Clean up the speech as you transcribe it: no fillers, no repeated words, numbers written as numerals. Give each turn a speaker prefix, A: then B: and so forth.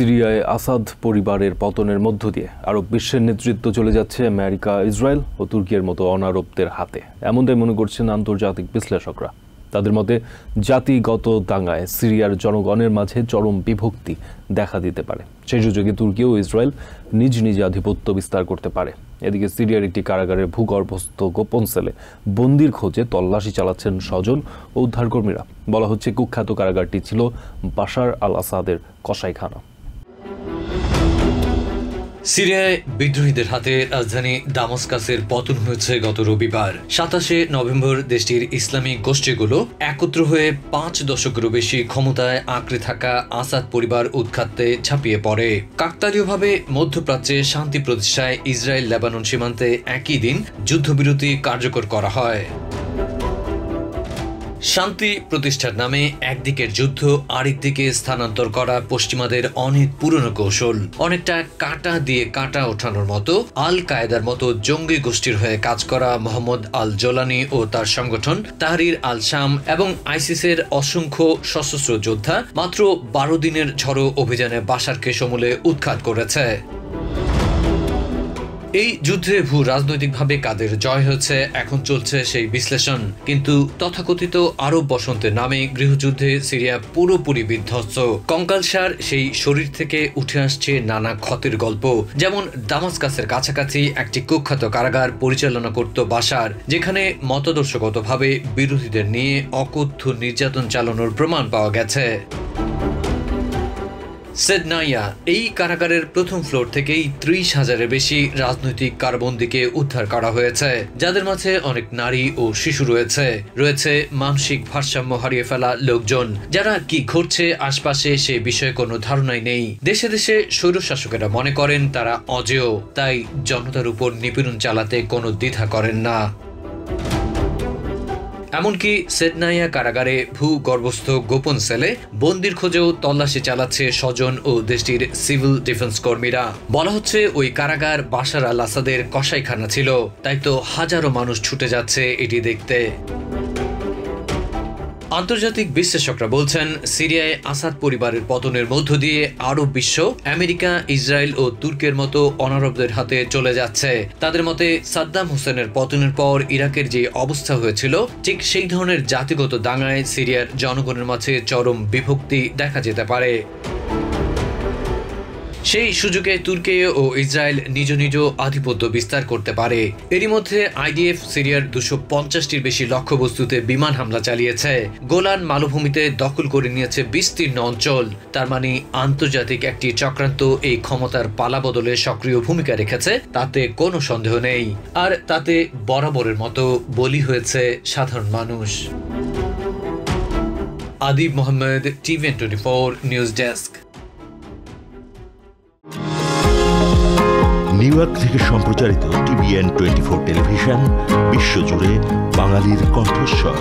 A: সিরিয়ায় আসাদ পরিবারের পতনের মধ্য দিয়ে আরব বিশ্বের নেতৃত্ব চলে যাচ্ছে আমেরিকা, ইসরায়েল ও তুর্কির মতো অনারবদের হাতে, এমনটাই মনে করছেন আন্তর্জাতিক বিশ্লেষকরা। তাদের মতে জাতিগত দাঙ্গায় সিরিয়ার জনগণের মাঝে চরম বিভক্তি দেখা দিতে পারে। সেই সুযোগে তুর্কি ও ইসরায়েল নিজ নিজ আধিপত্য বিস্তার করতে পারে। এদিকে সিরিয়ার একটি কারাগারের ভূগর্ভস্থ গোপন সেলে বন্দির খোঁজে তল্লাশি চালাচ্ছেন স্বজন ও উদ্ধারকর্মীরা। বলা হচ্ছে কুখ্যাত কারাগারটি ছিল বাশার আল আসাদের কসাইখানা।
B: সিরিয়ায় বিদ্রোহীদের হাতে রাজধানী দামাস্কাসের পতন হয়েছে গত রবিবার। ২৭শে নভেম্বর দেশটির ইসলামিক গোষ্ঠীগুলো একত্র হয়ে ৫ দশকেরও বেশি ক্ষমতায় আঁকড়ে থাকা আসাদ পরিবার উৎখাতে ঝাঁপিয়ে পড়ে। কাকতালীয়ভাবে মধ্যপ্রাচ্যে শান্তি প্রতিষ্ঠায় ইসরায়েল লেবানন সীমান্তে একই দিন যুদ্ধবিরতি কার্যকর করা হয়। শান্তি প্রতিষ্ঠার নামে একদিকের যুদ্ধ আরেকদিকে স্থানান্তর করা পশ্চিমাদের অনেক পুরনো কৌশল। অনেকটা কাঁটা দিয়ে কাঁটা ওঠানোর মতো। আল কায়েদার মতো জঙ্গি গোষ্ঠীর হয়ে কাজ করা মোহাম্মদ আল জোলানি ও তার সংগঠন তাহরির আল শাম এবং আইসিসের অসংখ্য সশস্ত্র যোদ্ধা মাত্র ১২ দিনের ঝড়ো অভিযানে বাশারকে সমূলে উৎখাত করেছে। এই যুদ্ধে ভূ রাজনৈতিকভাবে কাদের জয় হয়েছে এখন চলছে সেই বিশ্লেষণ। কিন্তু তথাকথিত আরব বসন্তের নামে গৃহযুদ্ধে সিরিয়া পুরোপুরি বিধ্বস্ত। কঙ্কালসার সেই শরীর থেকে উঠে আসছে নানা ক্ষতের গল্প। যেমন দামাস্কাসের কাছাকাছি একটি কুখ্যাত কারাগার পরিচালনা করত বাশার, যেখানে মতাদর্শগতভাবে বিরোধীদের নিয়ে অকথ্য নির্যাতন চালানোর প্রমাণ পাওয়া গেছে। সেদনাইয়া এই কারাগারের প্রথম ফ্লোর থেকেই ৩০,০০০-এর বেশি রাজনৈতিক কারাবন্দীকে উদ্ধার করা হয়েছে, যাদের মাঝে অনেক নারী ও শিশু রয়েছে মানসিক ভারসাম্য হারিয়ে ফেলা লোকজন, যারা কি ঘটছে আশপাশে সে বিষয়ে কোনো ধারণাই নেই। দেশে দেশে স্বৈরশাসকেরা মনে করেন তারা অজেয়, তাই জনতার উপর নিপীড়ন চালাতে কোনো দ্বিধা করেন না। এমনকি সেদনাইয়া কারাগারে ভূগর্ভস্থ গোপন সেলে বন্দির খোঁজেও তল্লাশি চালাচ্ছে স্বজন ও দেশটির সিভিল ডিফেন্স কর্মীরা। বলা হচ্ছে ওই কারাগার বাশার আল আসাদের কসাইখানা ছিল, তাই তো হাজারো মানুষ ছুটে যাচ্ছে এটি দেখতে। আন্তর্জাতিক বিশ্লেষকরা বলছেন সিরিয়ায় আসাদ পরিবারের পতনের মধ্য দিয়ে আরব বিশ্ব আমেরিকা, ইসরায়েল ও তুর্কের মতো অনারবদের হাতে চলে যাচ্ছে। তাদের মতে সাদ্দাম হোসেনের পতনের পর ইরাকের যে অবস্থা হয়েছিল, ঠিক সেই ধরনের জাতিগত দাঙ্গায় সিরিয়ার জনগণের মাঝে চরম বিভক্তি দেখা যেতে পারে। সেই সুযোগে তুর্কি ও ইসরায়েল নিজ নিজ আধিপত্য বিস্তার করতে পারে। এরই মধ্যে আইডিএফ সিরিয়ার ২৫০টির বেশি লক্ষ্যবস্তুতে বিমান হামলা চালিয়েছে। গোলান মালভূমিতে দখল করে নিয়েছে বিস্তীর্ণ অঞ্চল। তার মানে আন্তর্জাতিক একটি চক্রান্ত এই ক্ষমতার পালাবদলে সক্রিয় ভূমিকা রেখেছে, তাতে কোনো সন্দেহ নেই। আর তাতে বরাবরের মতো বলি হয়েছে সাধারণ মানুষ। Adib Mohammad, TVN24 news desk.
C: New York থেকে সম্প্রচারিত TVN24 টেলিভিশন বিশ্বজুড়ে বাঙালির কণ্ঠস্বর।